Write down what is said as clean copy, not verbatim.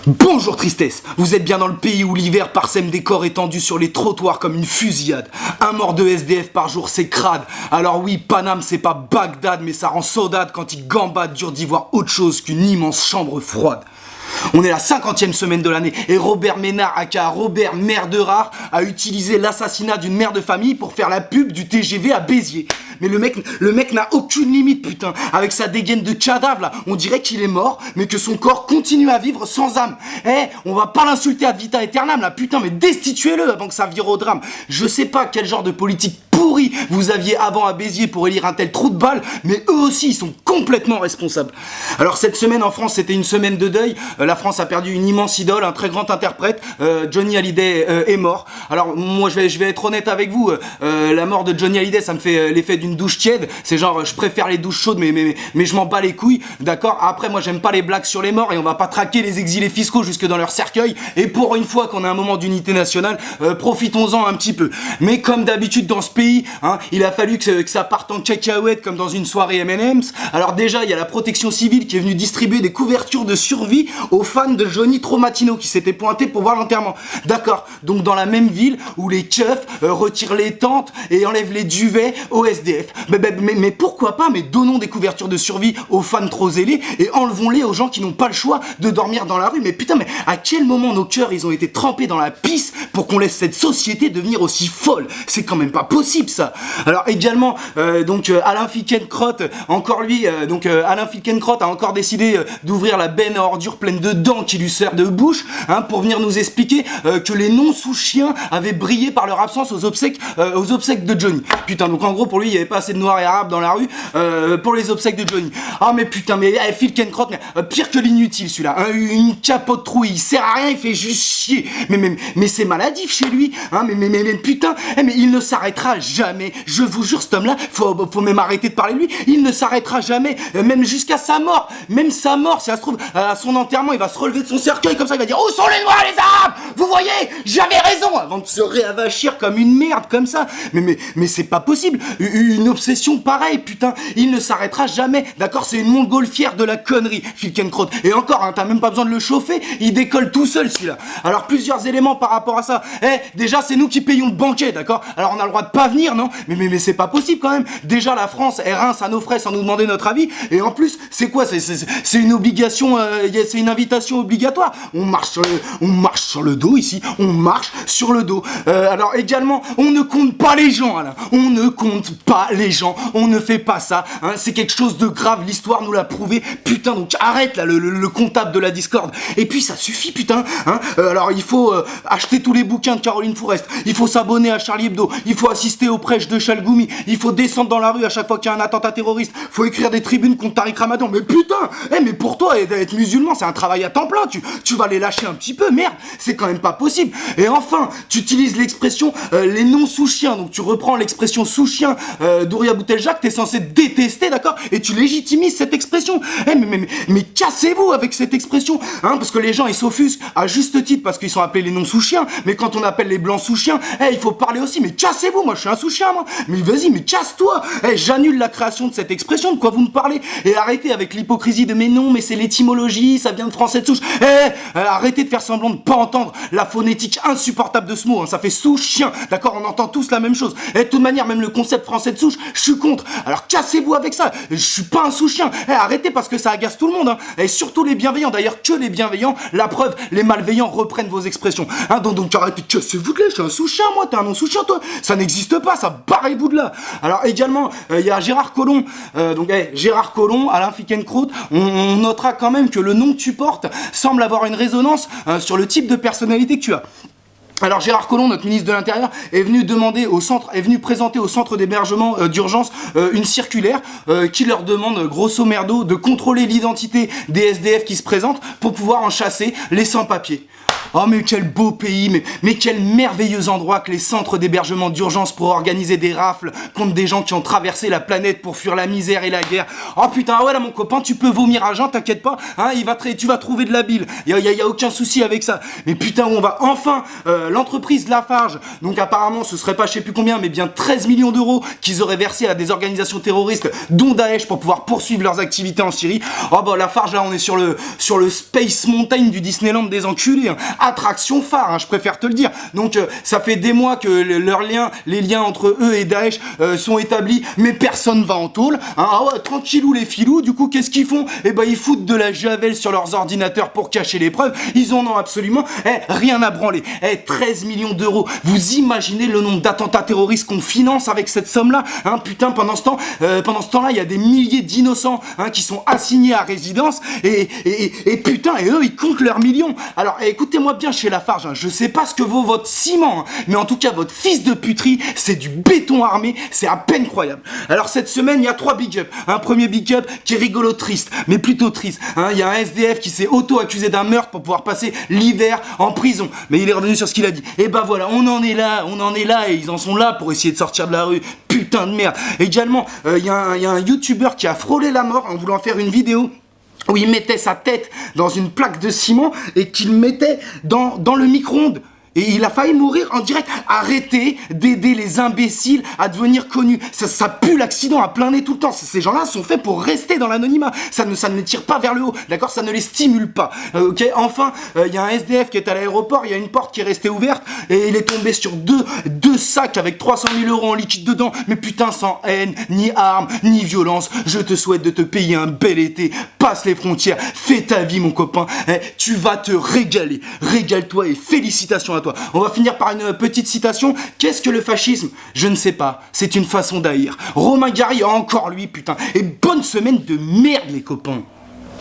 Bonjour tristesse, vous êtes bien dans le pays où l'hiver parsème des corps étendus sur les trottoirs comme une fusillade. Un mort de SDF par jour, c'est crade. Alors oui, Paname c'est pas Bagdad, mais ça rend saudade quand il gambade, dur d'y voir autre chose qu'une immense chambre froide. On est la 50e semaine de l'année et Robert Ménard, aka Robert Mère de Rare, a utilisé l'assassinat d'une mère de famille pour faire la pub du TGV à Béziers. Mais le mec n'a aucune limite, putain. Avec sa dégaine de cadavre là, on dirait qu'il est mort, mais que son corps continue à vivre sans âme. On va pas l'insulter ad vitam aeternam là, putain, mais destituez-le avant que ça vire au drame. Je sais pas quel genre de politique pourri vous aviez avant à Béziers pour élire un tel trou de balle, mais eux aussi ils sont complètement responsables. Alors cette semaine en France c'était une semaine de deuil. La France a perdu une immense idole, un très grand interprète. Johnny Hallyday est mort. Alors moi je vais être honnête avec vous, la mort de Johnny Hallyday ça me fait l'effet d'une douche tiède. C'est genre je préfère les douches chaudes mais je m'en bats les couilles, d'accord. Après moi j'aime pas les blagues sur les morts et on va pas traquer les exilés fiscaux jusque dans leur cercueil. Et pour une fois qu'on a un moment d'unité nationale, profitons-en un petit peu. Mais comme d'habitude dans ce pays, il a fallu que ça parte en cacahuète comme dans une soirée M&M's. Alors déjà il y a la protection civile qui est venue distribuer des couvertures de survie aux fans de Johnny Traumatino qui s'étaient pointés pour voir l'enterrement. D'accord, donc dans la même ville où les keufs retirent les tentes et enlèvent les duvets aux SDF. Mais pourquoi pas, mais donnons des couvertures de survie aux fans trop zélés et enlevons-les aux gens qui n'ont pas le choix de dormir dans la rue. Mais putain, mais à quel moment nos cœurs ils ont été trempés dans la pisse pour qu'on laisse cette société devenir aussi folle? C'est quand même pas possible ça. Alors également Alain Finkielkraut, encore lui, Alain Finkielkraut a encore décidé d'ouvrir la benne à ordures pleine de dents qui lui sert de bouche, pour venir nous expliquer que les noms sous chiens avaient brillé par leur absence aux obsèques de Johnny. Putain, donc en gros pour lui il y avait pas assez de noirs et arabes dans la rue pour les obsèques de Johnny. Ah mais putain, mais Finkielkraut, pire que l'inutile celui-là, une capote trouille, il sert à rien, il fait juste chier. Mais c'est maladif chez lui, mais putain, mais il ne s'arrêtera jamais. Je vous jure, cet homme-là, faut même arrêter de parler de lui. Il ne s'arrêtera jamais, même jusqu'à sa mort. Même sa mort, si ça se trouve, à son enterrement, il va se relever de son cercueil comme ça, il va dire « Où sont les noirs et les arabes? Vous voyez, j'avais raison !» avant de se réavachir comme une merde, comme ça. Mais c'est pas possible. Une obsession pareille, putain. Il ne s'arrêtera jamais. D'accord, c'est une montgolfière de la connerie, Finkielkraut. Et encore, t'as même pas besoin de le chauffer, il décolle tout seul, celui-là. Alors, plusieurs éléments par rapport à ça. Déjà, c'est nous qui payons le banquet, d'accord? Alors, on a le droit de pas venir, non? Mais c'est pas possible quand même. Déjà la France elle rince à nos frais sans nous demander notre avis. Et en plus c'est quoi? C'est une obligation, c'est une invitation obligatoire. On marche sur le dos ici. On marche sur le dos. Alors également on ne compte pas les gens, Alain. On ne compte pas les gens. On ne fait pas ça. C'est quelque chose de grave. L'histoire nous l'a prouvé. Putain, donc arrête là le comptable de la discorde. Et puis ça suffit, putain. Alors il faut acheter tous les bouquins de Caroline Fourest. Il faut s'abonner à Charlie Hebdo. Il faut assister aux prêches de Chalgoumi, il faut descendre dans la rue à chaque fois qu'il y a un attentat terroriste, faut écrire des tribunes contre Tariq Ramadan. Mais putain, mais pour toi être musulman c'est un travail à temps plein, tu vas les lâcher un petit peu, merde, c'est quand même pas possible. Et enfin, tu utilises l'expression les noms sous chiens, donc tu reprends l'expression sous chien d'Ouria Bouteljak, t'es censé détester, d'accord, et tu légitimises cette expression. Mais cassez-vous avec cette expression, parce que les gens ils s'offusquent à juste titre parce qu'ils sont appelés les noms sous chiens, mais quand on appelle les blancs sous chiens, il faut parler aussi. Mais cassez-vous, moi je suis un sous-chien moi. Mais vas-y, mais casse-toi. J'annule la création de cette expression, de quoi vous me parlez. Et arrêtez avec l'hypocrisie de mais non, mais c'est l'étymologie, ça vient de français de souche. Arrêtez de faire semblant de pas entendre la phonétique insupportable de ce mot, ça fait sous-chien, d'accord, on entend tous la même chose. Et de toute manière, même le concept français de souche, je suis contre. Alors cassez-vous avec ça, je suis pas un sous-chien. Arrêtez parce que ça agace tout le monde, Et surtout les bienveillants, d'ailleurs que les bienveillants, la preuve, les malveillants reprennent vos expressions. Donc arrêtez, cassez-vous de là, je suis un sous-chien moi, t'es un non-sous-chien toi. Ça n'existe pas, ça, barrez-vous de là. Alors également, il y a Gérard Collomb, Gérard Collomb, Alain Finkielkraut, on notera quand même que le nom que tu portes semble avoir une résonance sur le type de personnalité que tu as. Alors Gérard Collomb, notre ministre de l'Intérieur, est venu présenter au centre d'hébergement d'urgence une circulaire qui leur demande grosso merdo de contrôler l'identité des SDF qui se présentent pour pouvoir en chasser les sans-papiers. Oh mais quel beau pays, mais quel merveilleux endroit que les centres d'hébergement d'urgence pour organiser des rafles contre des gens qui ont traversé la planète pour fuir la misère et la guerre. Oh putain, ouais là mon copain, tu peux vomir à jeun, t'inquiète pas, hein, tu vas trouver de la bile, y a aucun souci avec ça. Mais putain, on va enfin, l'entreprise Lafarge, donc apparemment ce serait pas je sais plus combien, mais bien 13 millions d'euros qu'ils auraient versé à des organisations terroristes, dont Daesh, pour pouvoir poursuivre leurs activités en Syrie. Oh bah Lafarge, là on est sur le Space Mountain du Disneyland des enculés, hein. Attraction phare, hein, je préfère te le dire. Donc ça fait des mois que les liens entre eux et Daesh sont établis, mais personne va en tôle, hein. Ah ouais, tranquillou les filous, du coup qu'est-ce qu'ils font? Eh ben ils foutent de la javel sur leurs ordinateurs pour cacher les preuves, ils en ont absolument rien à branler. 13 millions d'euros, vous imaginez le nombre d'attentats terroristes qu'on finance avec cette somme-là, hein? Putain, pendant ce temps-là, il y a des milliers d'innocents, hein, qui sont assignés à résidence, et putain, et eux, ils comptent leurs millions. Alors, écoutez-moi bien chez Lafarge, hein, je sais pas ce que vaut votre ciment, hein, mais en tout cas, votre fils de puterie, c'est du béton armé, c'est à peine croyable. Alors, cette semaine, il y a 3 big up. Un premier big up qui est rigolo triste, mais plutôt triste, hein. Il y a un SDF qui s'est auto-accusé d'un meurtre pour pouvoir passer l'hiver en prison, mais il est revenu sur ce qu'il a dit. Et bah voilà, on en est là, et ils en sont là pour essayer de sortir de la rue. Putain de merde. Et également, il y a un youtubeur qui a frôlé la mort en voulant faire une vidéo où il mettait sa tête dans une plaque de ciment et qu'il mettait dans le micro-ondes. Et il a failli mourir en direct. Arrêtez d'aider les imbéciles à devenir connus. Ça pue l'accident à plein nez tout le temps. Ces gens-là sont faits pour rester dans l'anonymat. Ça ne les tire pas vers le haut, d'accord? Ça ne les stimule pas. Ok. Enfin, il y a un SDF qui est à l'aéroport. Il y a une porte qui est restée ouverte et il est tombé sur deux sacs avec 300 000 euros en liquide dedans. Mais putain, sans haine, ni armes, ni violence. Je te souhaite de te payer un bel été. Passe les frontières. Fais ta vie, mon copain. Tu vas te régaler. Régale-toi et félicitations à toi. On va finir par une petite citation. Qu'est-ce que le fascisme? Je ne sais pas. C'est une façon d'haïr. Romain Gary, encore lui, putain. Et bonne semaine de merde, les copains.